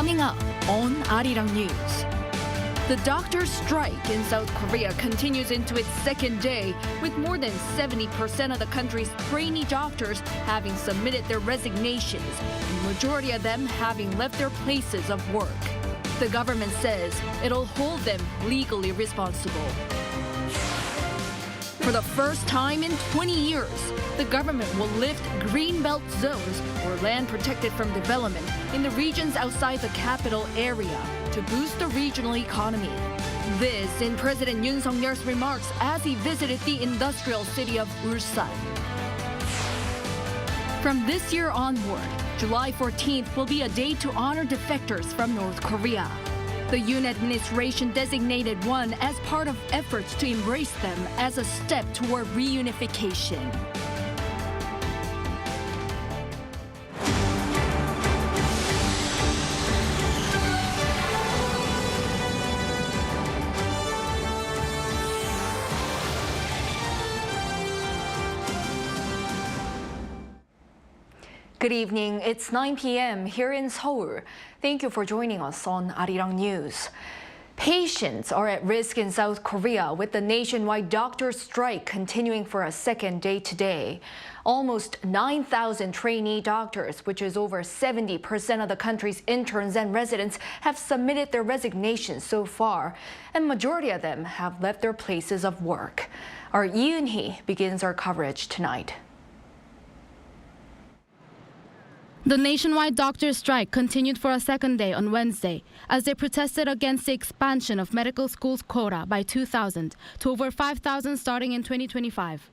Coming up on Arirang News. The doctors' strike in South Korea continues into its second day, with more than 70% of the country's trainee doctors having submitted their resignations, and the majority of them having left their places of work. The government says it'll hold them legally responsible. For the first time in 20 years, the government will lift green belt zones, or land protected from development, in the regions outside the capital area to boost the regional economy. This in President Yoon Suk-yeol's remarks as he visited the industrial city of Ulsan. From this year onward, July 14th will be a day to honor defectors from North Korea. The Yoon administration designated one as part of efforts to embrace them as a step toward reunification. Good evening. It's 9 p.m. here in Seoul. Thank you for joining us on Arirang News. Patients are at risk in South Korea with the nationwide doctors' strike continuing for a second day today. Almost 9,000 trainee doctors, which is over 70% of the country's interns and residents, have submitted their resignations so far, and majority of them have left their places of work. Our Yoon begins our coverage tonight. The nationwide doctors' strike continued for a second day on Wednesday as they protested against the expansion of medical schools quota by 2,000 to over 5,000 starting in 2025.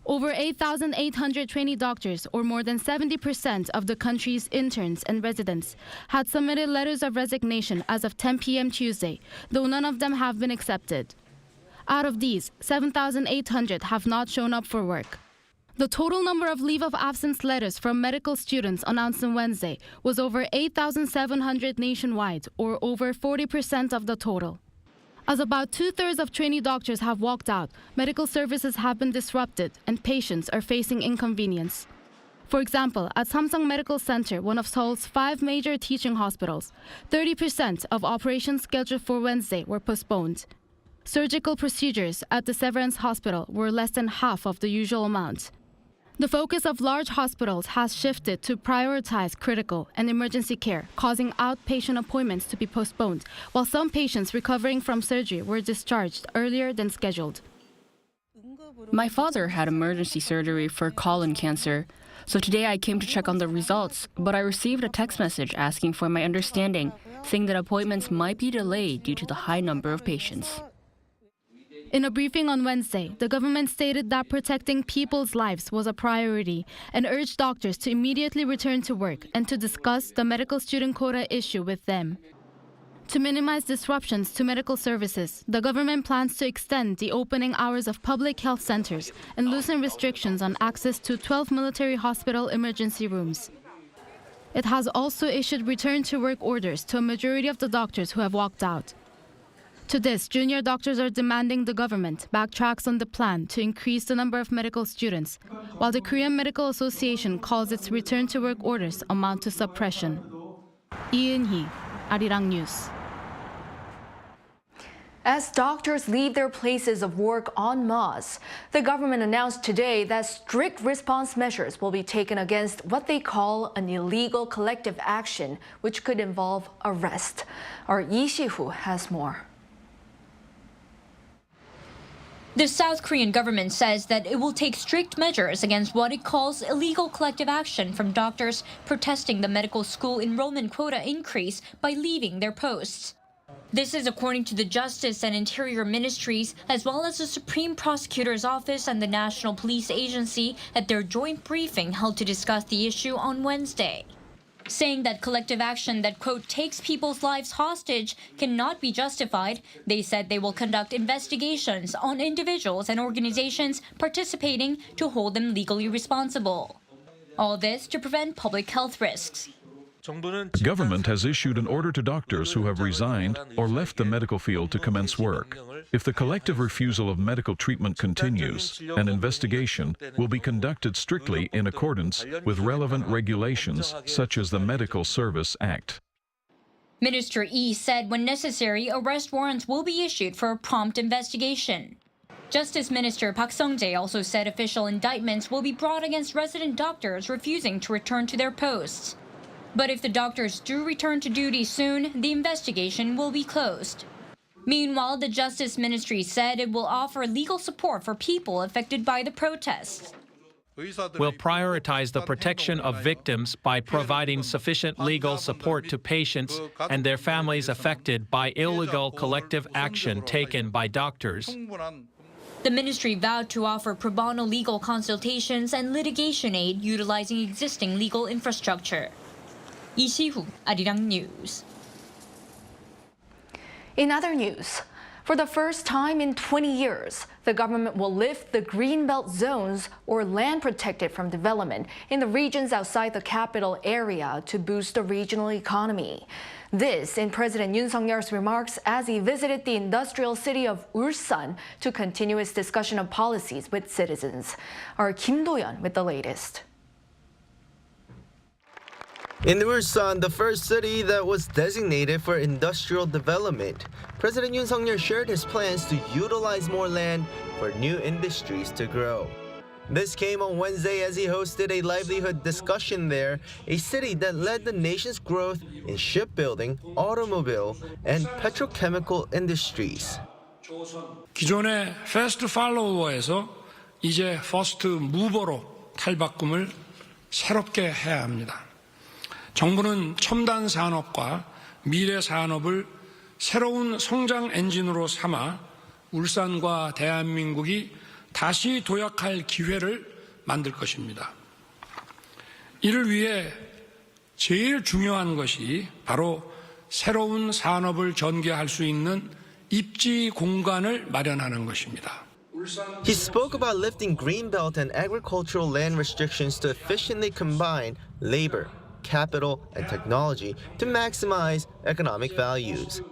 Over 8,800 trainee doctors, or more than 70% of the country's interns and residents, had submitted letters of resignation as of 10 p.m. Tuesday, though none of them have been accepted. Out of these, 7,800 have not shown up for work. The total number of leave of absence letters from medical students announced on Wednesday was over 8,700 nationwide, or over 40% of the total. As about two-thirds of trainee doctors have walked out, medical services have been disrupted and patients are facing inconvenience. For example, at Samsung Medical Center, one of Seoul's 5 major teaching hospitals, 30% of operations scheduled for Wednesday were postponed. Surgical procedures at the Severance Hospital were less than half of the usual amount. The focus of large hospitals has shifted to prioritize critical and emergency care, causing outpatient appointments to be postponed, while some patients recovering from surgery were discharged earlier than scheduled. My father had emergency surgery for colon cancer, so today I came to check on the results, but I received a text message asking for my understanding, saying that appointments might be delayed due to the high number of patients. In a briefing on Wednesday, the government stated that protecting people's lives was a priority and urged doctors to immediately return to work and to discuss the medical student quota issue with them. To minimize disruptions to medical services, the government plans to extend the opening hours of public health centers and loosen restrictions on access to 12 military hospital emergency rooms. It has also issued return-to-work orders to a majority of the doctors who have walked out. To this, junior doctors are demanding the government backtracks on the plan to increase the number of medical students, while the Korean Medical Association calls its return-to-work orders amount to suppression. Yoon, Arirang News. As doctors leave their places of work en masse, the government announced today that strict response measures will be taken against what they call an illegal collective action, which could involve arrest. Our Lee Si-hoo has more. The South Korean government says that it will take strict measures against what it calls illegal collective action from doctors protesting the medical school enrollment quota increase by leaving their posts. This is according to the Justice and Interior Ministries, as well as the Supreme Prosecutor's Office and the National Police Agency at their joint briefing held to discuss the issue on Wednesday. Saying that collective action that, quote, takes people's lives hostage cannot be justified, they said they will conduct investigations on individuals and organizations participating to hold them legally responsible. All this to prevent public health risks. The government has issued an order to doctors who have resigned or left the medical field to commence work. If the collective refusal of medical treatment continues, an investigation will be conducted strictly in accordance with relevant regulations such as the Medical Service Act. Minister Lee said when necessary, arrest warrants will be issued for a prompt investigation. Justice Minister Park Sung-jae also said official indictments will be brought against resident doctors refusing to return to their posts. But if the doctors do return to duty soon, the investigation will be closed. Meanwhile, the Justice Ministry said it will offer legal support for people affected by the protests. Will prioritize the protection of victims by providing sufficient legal support to patients and their families affected by illegal collective action taken by doctors. The ministry vowed to offer pro bono legal consultations and litigation aid utilizing existing legal infrastructure. Lee Si-hu, Arirang News. In other news, for the first time in 20 years, the government will lift the greenbelt zones or land protected from development in the regions outside the capital area to boost the regional economy. This in President Yoon Suk-yeol's remarks as he visited the industrial city of Ulsan to continue his discussion of policies with citizens. Our Kim Do-yeon with the latest. In Ulsan, the first city that was designated for industrial development, President Yoon Suk-yeol shared his plans to utilize more land for new industries to grow. This came on Wednesday as he hosted a livelihood discussion there, a city that led the nation's growth in shipbuilding, automobile, and petrochemical industries. 기존의 패스트 팔로워에서 이제 퍼스트 무버로 탈바꿈을 새롭게 해야 합니다. 정부는 첨단 산업과 미래 산업을 새로운 성장 엔진으로 삼아 울산과 대한민국이 다시 도약할 기회를 만들 것입니다. 이를 위해 제일 중요한 것이 바로 새로운 산업을 전개할 수 있는 입지 공간을 마련하는 것입니다. He spoke about lifting greenbelt and agricultural land restrictions to efficiently combine labor, capital, and technology to maximize economic values.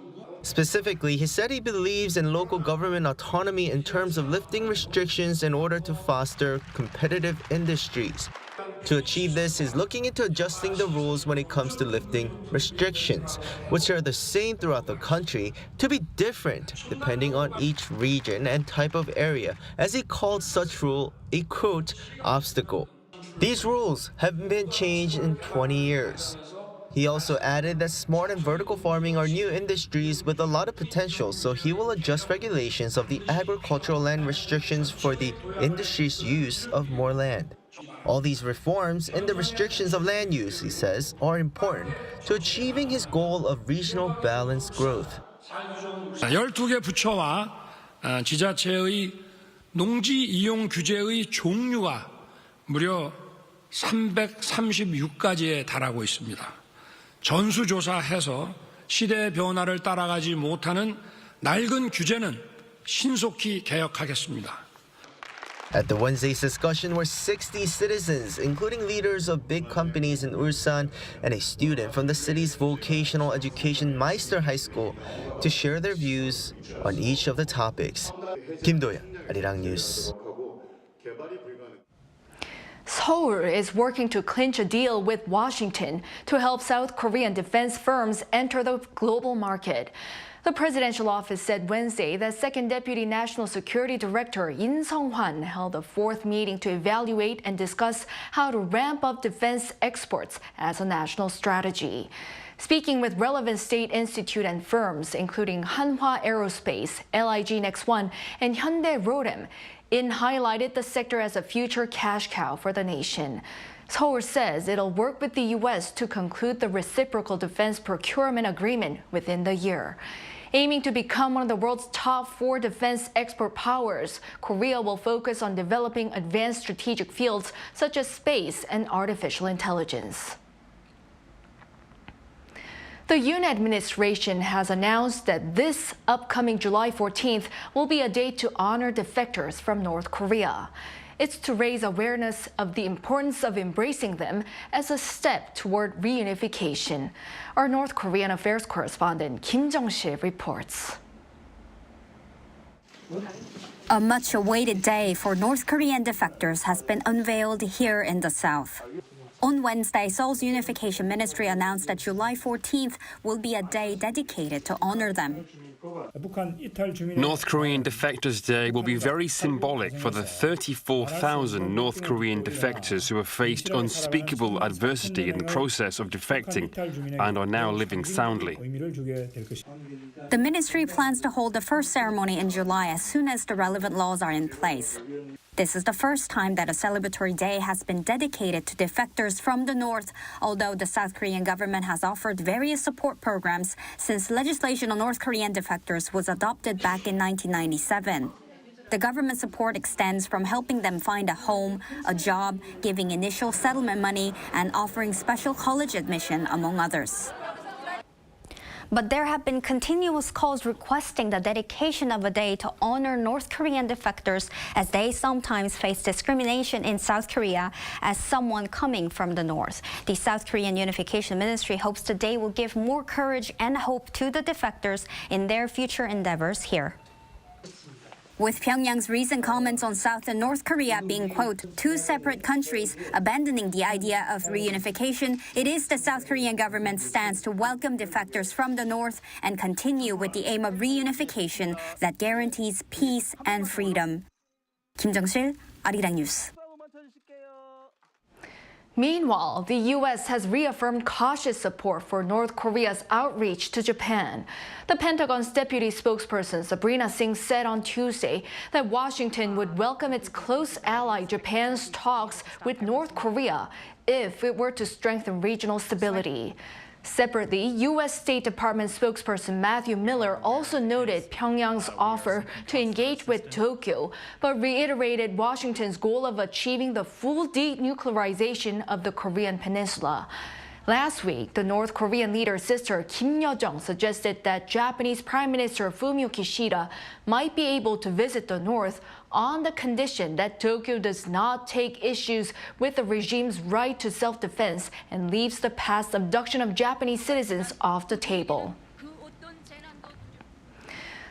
Specifically, he said he believes in local government autonomy in terms of lifting restrictions in order to foster competitive industries. To achieve this, he's looking into adjusting the rules when it comes to lifting restrictions, which are the same throughout the country, to be different depending on each region and type of area, as he called such rule a, quote, obstacle. These rules haven't been changed in 20 years. He also added that smart and vertical farming are new industries with a lot of potential, so he will adjust regulations of the agricultural land restrictions for the industry's use of more land. All these reforms and the restrictions of land use, he says, are important to achieving his goal of regional balanced growth. 12개 부처와 지자체의 농지 이용 규제의 종류가 무려 336가지에 달하고 있습니다. 전수조사해서 시대의 변화를 따라가지 못하는 낡은 규제는 신속히 개혁하겠습니다. At the Wednesday's discussion were 60 citizens, including leaders of big companies in Ulsan and a student from the city's vocational education Meister High School, to share their views on each of the topics. Kim Do-yeon, Arirang News. Seoul is working to clinch a deal with Washington to help South Korean defense firms enter the global market. The presidential office said Wednesday that Second Deputy National Security Director In Sung-hwan held a fourth meeting to evaluate and discuss how to ramp up defense exports as a national strategy. Speaking with relevant state institute and firms, including Hanwha Aerospace, LIG Next One, and Hyundai Rotem, In highlighted the sector as a future cash cow for the nation. Seoul says it'll work with the U.S. to conclude the reciprocal defense procurement agreement within the year. Aiming to become one of the world's top 4 defense export powers, Korea will focus on developing advanced strategic fields such as space and artificial intelligence. The Yoon administration has announced that this upcoming July 14th will be a date to honor defectors from North Korea. It's to raise awareness of the importance of embracing them as a step toward reunification. Our North Korean affairs correspondent Kim Jung-sil reports. A much-awaited day for North Korean defectors has been unveiled here in the South. On Wednesday, Seoul's Unification Ministry announced that July 14th will be a day dedicated to honor them. North Korean Defectors Day will be very symbolic for the 34,000 North Korean defectors who have faced unspeakable adversity in the process of defecting and are now living soundly. The ministry plans to hold the first ceremony in July as soon as the relevant laws are in place. This is the first time that a celebratory day has been dedicated to defectors from the north, although the South Korean government has offered various support programs since legislation on North Korean defectors was adopted back in 1997. The government support extends from helping them find a home, a job, giving initial settlement money, and offering special college admission, among others. But there have been continuous calls requesting the dedication of a day to honor North Korean defectors as they sometimes face discrimination in South Korea as someone coming from the north. The South Korean Unification Ministry hopes the day will give more courage and hope to the defectors in their future endeavors here. With Pyongyang's recent comments on South and North Korea being, quote, two separate countries, abandoning the idea of reunification, it is the South Korean government's stance to welcome defectors from the north and continue with the aim of reunification that guarantees peace and freedom. Kim Jung-sil, Arirang News. Meanwhile, the U.S. has reaffirmed cautious support for North Korea's outreach to Japan. The Pentagon's deputy spokesperson Sabrina Singh said on Tuesday that Washington would welcome its close ally Japan's talks with North Korea if it were to strengthen regional stability. Separately, U.S. State Department spokesperson Matthew Miller also noted Pyongyang's offer to engage with Tokyo, but reiterated Washington's goal of achieving the full denuclearization of the Korean peninsula. Last week, the North Korean leader's sister Kim Yo-jong suggested that Japanese Prime Minister Fumio Kishida might be able to visit the North on the condition that Tokyo does not take issues with the regime's right to self-defense and leaves the past abduction of Japanese citizens off the table.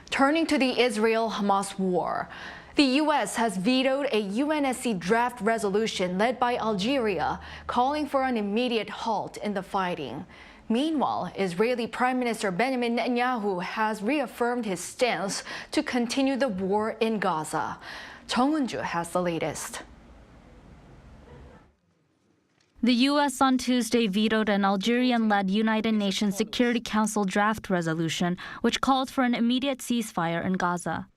Turning to the Israel-Hamas war. The U.S. has vetoed a UNSC draft resolution led by Algeria, calling for an immediate halt in the fighting. Meanwhile, Israeli Prime Minister Benjamin Netanyahu has reaffirmed his stance to continue the war in Gaza. Chung Eun-ju has the latest. The U.S. on Tuesday vetoed an Algerian-led United Nations Security Council draft resolution, which called for an immediate ceasefire in Gaza.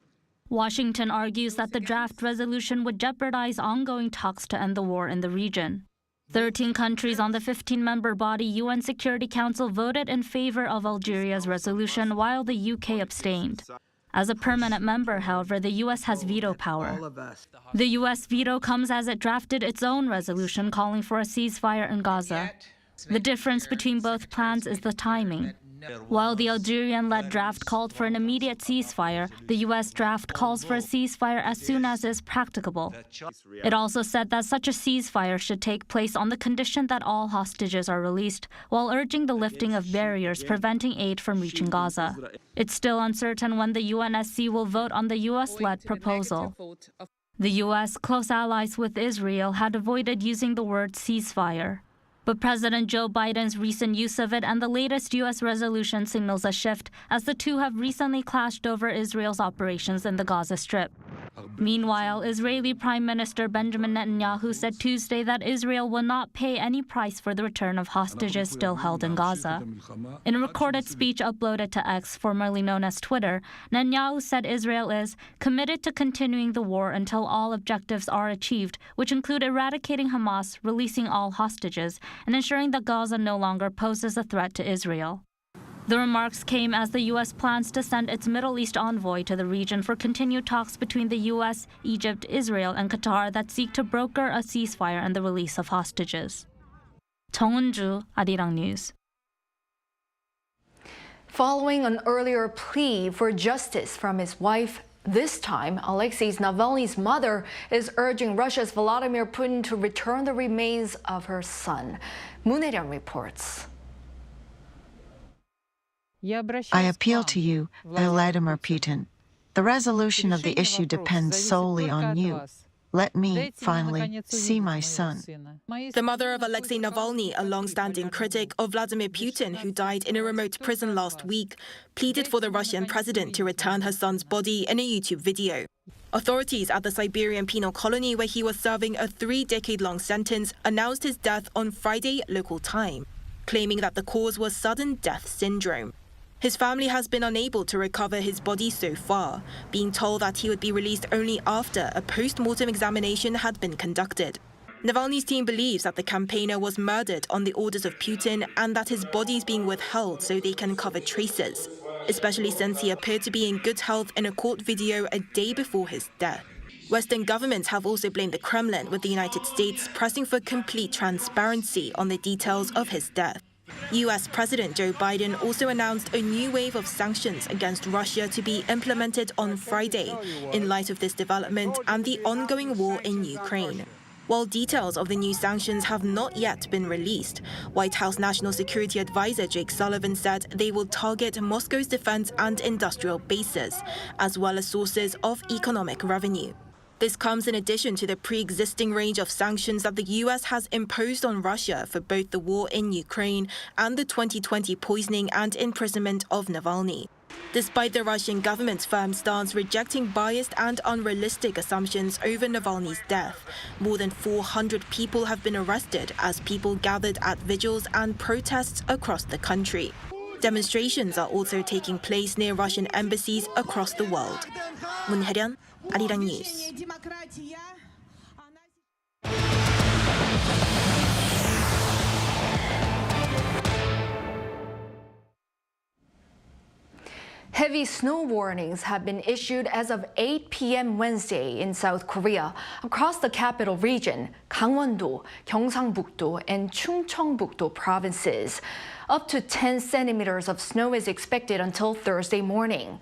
Washington argues that the draft resolution would jeopardize ongoing talks to end the war in the region. 13 countries on the 15-member body UN Security Council voted in favor of Algeria's resolution, while the UK abstained. As a permanent member, however, the U.S. has veto power. The U.S. veto comes as it drafted its own resolution calling for a ceasefire in Gaza. The difference between both plans is the timing. While the Algerian-led draft called for an immediate ceasefire, the U.S. draft calls for a ceasefire as soon as is practicable. It also said that such a ceasefire should take place on the condition that all hostages are released, while urging the lifting of barriers preventing aid from reaching Gaza. It's still uncertain when the UNSC will vote on the U.S.-led proposal. The U.S., close allies with Israel, had avoided using the word ceasefire. But President Joe Biden's recent use of it and the latest U.S. resolution signals a shift, as the two have recently clashed over Israel's operations in the Gaza Strip. Meanwhile, Israeli Prime Minister Benjamin Netanyahu said Tuesday that Israel will not pay any price for the return of hostages still held in Gaza. In a recorded speech uploaded to X, formerly known as Twitter, Netanyahu said Israel is committed to continuing the war until all objectives are achieved, which include eradicating Hamas, releasing all hostages, and ensuring that Gaza no longer poses a threat to Israel. The remarks came as the U.S. plans to send its Middle East envoy to the region for continued talks between the U.S., Egypt, Israel, and Qatar that seek to broker a ceasefire and the release of hostages. Chung Eun-ju, Arirang News. Following an earlier plea for justice from his wife, this time, Alexei Navalny's mother is urging Russia's Vladimir Putin to return the remains of her son. Moon Hae-ryun reports. I appeal to you, Vladimir Putin. The resolution of the issue depends solely on you. Let me, finally, see my son. The mother of Alexei Navalny, a long-standing critic of Vladimir Putin who died in a remote prison last week, pleaded for the Russian president to return her son's body in a YouTube video. Authorities at the Siberian penal colony where he was serving a 3-decade-long sentence announced his death on Friday local time, claiming that the cause was sudden death syndrome. His family has been unable to recover his body so far, being told that he would be released only after a post-mortem examination had been conducted. Navalny's team believes that the campaigner was murdered on the orders of Putin and that his body is being withheld so they can cover traces, especially since he appeared to be in good health in a court video a day before his death. Western governments have also blamed the Kremlin, with the United States pressing for complete transparency on the details of his death. US President Joe Biden also announced a new wave of sanctions against Russia to be implemented on Friday in light of this development and the ongoing war in Ukraine. While details of the new sanctions have not yet been released, White House National Security Advisor Jake Sullivan said they will target Moscow's defense and industrial bases, as well as sources of economic revenue. This comes in addition to the pre-existing range of sanctions that the US has imposed on Russia for both the war in Ukraine and the 2020 poisoning and imprisonment of Navalny. Despite the Russian government's firm stance rejecting biased and unrealistic assumptions over Navalny's death, more than 400 people have been arrested as people gathered at vigils and protests across the country. Demonstrations are also taking place near Russian embassies across the world. 문혜련, Arirang News. Heavy snow warnings have been issued as of 8 p.m. Wednesday in South Korea across the capital region, Gangwon-do, Gyeongsang-buk-do, and Chungcheong-buk-do provinces. Up to 10 centimeters of snow is expected until Thursday morning.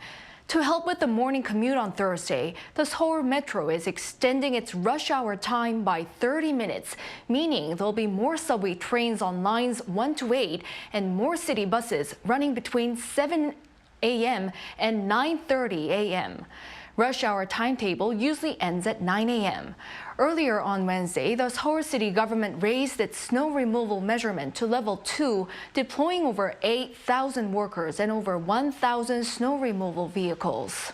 To help with the morning commute on Thursday, the Seoul Metro is extending its rush hour time by 30 minutes, meaning there'll be more subway trains on lines 1 to 8 and more city buses running between 7 a.m. and 9:30 a.m. Rush hour timetable usually ends at 9 a.m. Earlier on Wednesday, the Seoul city government raised its snow removal measurement to level 2, deploying over 8,000 workers and over 1,000 snow removal vehicles.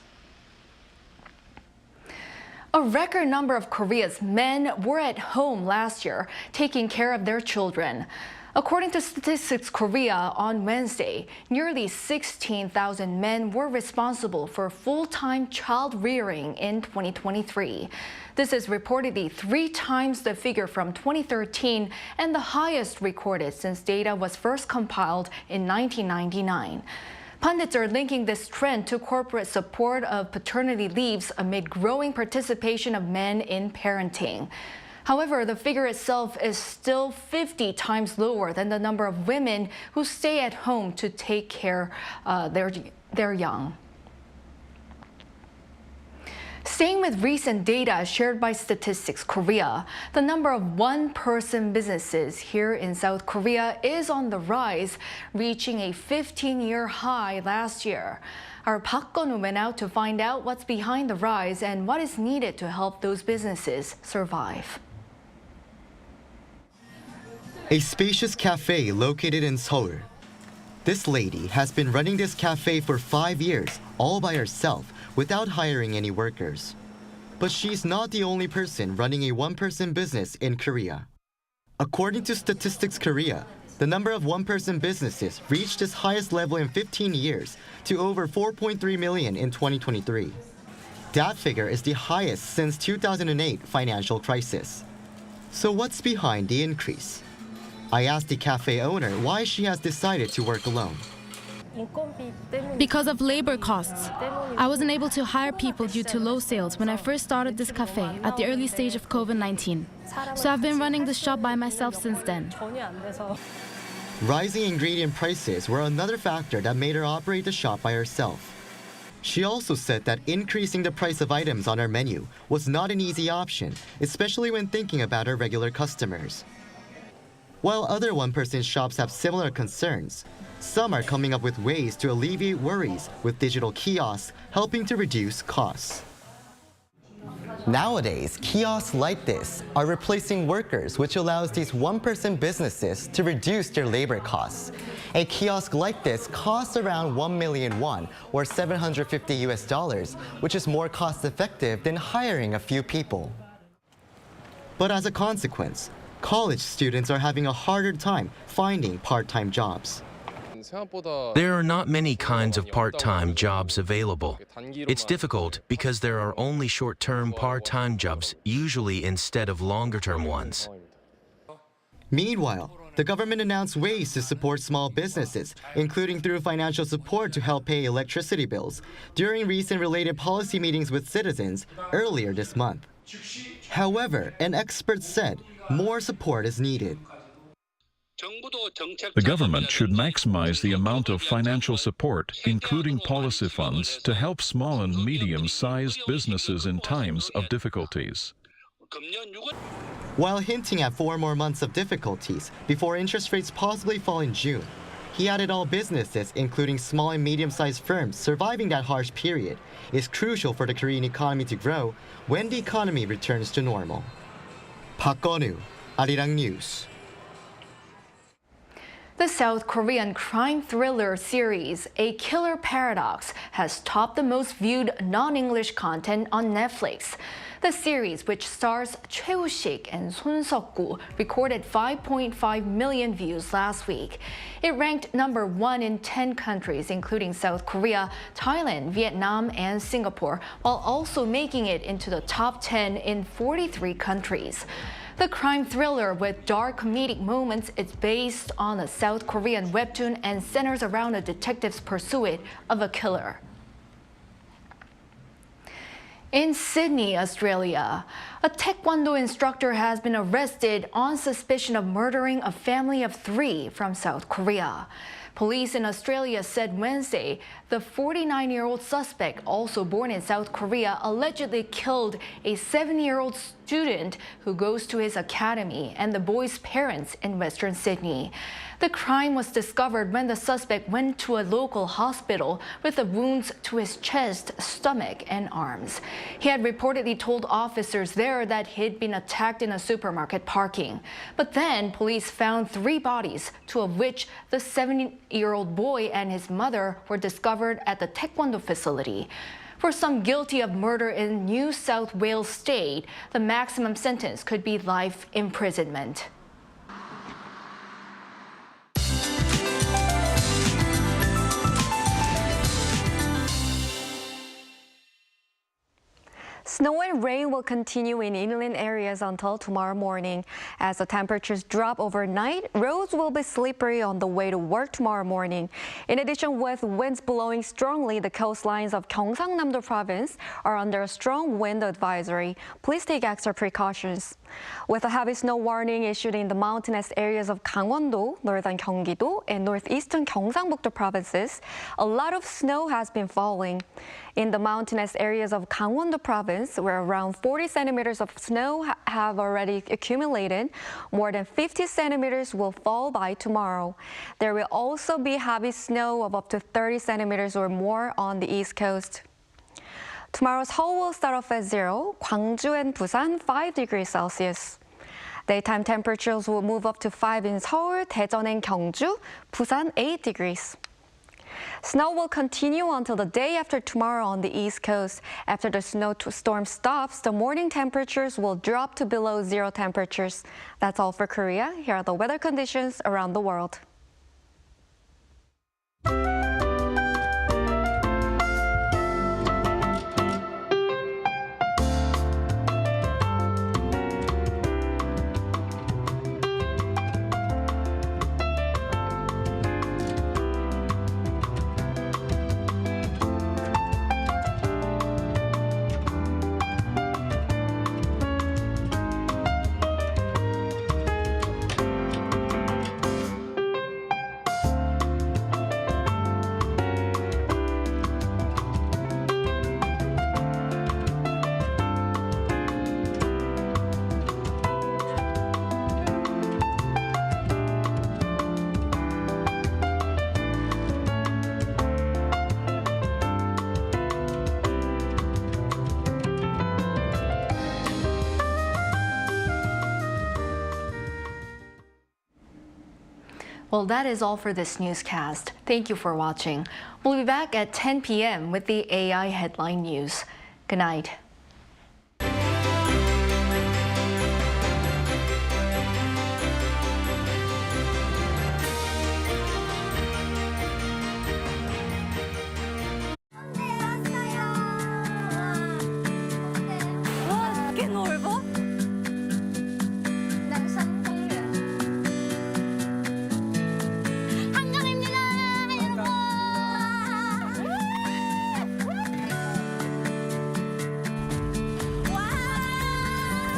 A record number of Korea's men were at home last year, taking care of their children. According to Statistics Korea on Wednesday, nearly 16,000 men were responsible for full-time child rearing in 2023. This is reportedly 3 times the figure from 2013 and the highest recorded since data was first compiled in 1999. Pundits are linking this trend to corporate support of paternity leaves amid growing participation of men in parenting. However, the figure itself is still 50 times lower than the number of women who stay at home to take care of their young. Staying with recent data shared by Statistics Korea, the number of one-person businesses here in South Korea is on the rise, reaching a 15-year high last year. Our Park Gun-woo went out to find out what's behind the rise and what is needed to help those businesses survive. A spacious cafe located in Seoul. This lady has been running this cafe for 5 years, all by herself, without hiring any workers. But she's not the only person running a one-person business in Korea. According to Statistics Korea, the number of one-person businesses reached its highest level in 15 years to over 4.3 million in 2023. That figure is the highest since 2008 financial crisis. So what's behind the increase? I asked the cafe owner why she has decided to work alone. Because of labor costs. I wasn't able to hire people due to low sales when I first started this cafe at the early stage of COVID-19. So I've been running the shop by myself since then. Rising ingredient prices were another factor that made her operate the shop by herself. She also said that increasing the price of items on her menu was not an easy option, especially when thinking about her regular customers. While other one-person shops have similar concerns, some are coming up with ways to alleviate worries with digital kiosks helping to reduce costs. Nowadays, kiosks like this are replacing workers, which allows these one-person businesses to reduce their labor costs. A kiosk like this costs around 1 million won, or $750, which is more cost-effective than hiring a few people. But as a consequence, college students are having a harder time finding part-time jobs. There are not many kinds of part-time jobs available. It's difficult because there are only short-term part-time jobs, usually instead of longer-term ones. Meanwhile, the government announced ways to support small businesses, including through financial support to help pay electricity bills, during recent related policy meetings with citizens earlier this month. However, an expert said more support is needed. The government should maximize the amount of financial support, including policy funds, to help small and medium-sized businesses in times of difficulties. While hinting at 4 more months of difficulties before interest rates possibly fall in June, he added all businesses, including small and medium-sized firms, surviving that harsh period is crucial for the Korean economy to grow when the economy returns to normal. Park Gon-woo, Arirang News. The South Korean crime thriller series, A Killer Paradox, has topped the most viewed non-English content on Netflix. The series, which stars Choi Woo-sik and Son Seok-gu, recorded 5.5 million views last week. It ranked number 1 in 10 countries, including South Korea, Thailand, Vietnam, and Singapore, while also making it into the top 10 in 43 countries. The crime thriller with dark comedic moments is based on a South Korean webtoon and centers around a detective's pursuit of a killer. In Sydney, Australia, a taekwondo instructor has been arrested on suspicion of murdering a family of 3 from South Korea. Police in Australia said Wednesday the 49-year-old suspect, also born in South Korea, allegedly killed a 7-year-old student who goes to his academy and the boy's parents in Western Sydney. The crime was discovered when the suspect went to a local hospital with the wounds to his chest, stomach, and arms. He had reportedly told officers there that he'd been attacked in a supermarket parking. But then police found 3 bodies, 2 of which the 7-year-old boy and his mother were discovered at the taekwondo facility. For some guilty of murder in New South Wales state, the maximum sentence could be life imprisonment. Snow and rain will continue in inland areas until tomorrow morning. As the temperatures drop overnight, roads will be slippery on the way to work tomorrow morning. In addition, with winds blowing strongly, the coastlines of Gyeongsang-namdo province are under a strong wind advisory. Please take extra precautions. With a heavy snow warning issued in the mountainous areas of Gangwon-do, northern Gyeonggi-do, and northeastern Gyeongsang-buk-do provinces, a lot of snow has been falling. In the mountainous areas of Gangwon-do province, where around 40 centimeters of snow have already accumulated, more than 50 centimeters will fall by tomorrow. There will also be heavy snow of up to 30 centimeters or more on the east coast. Tomorrow, Seoul will start off at 0, Gwangju and Busan 5 degrees Celsius. Daytime temperatures will move up to 5 in Seoul, Daejeon and Gyeongju, Busan 8 degrees. Snow will continue until the day after tomorrow on the east coast. After the snowstorm stops, the morning temperatures will drop to below 0 temperatures. That's all for Korea. Here are the weather conditions around the world. Well, that is all for this newscast. Thank you for watching. We'll be back at 10 p.m. with the AI headline news. Good night.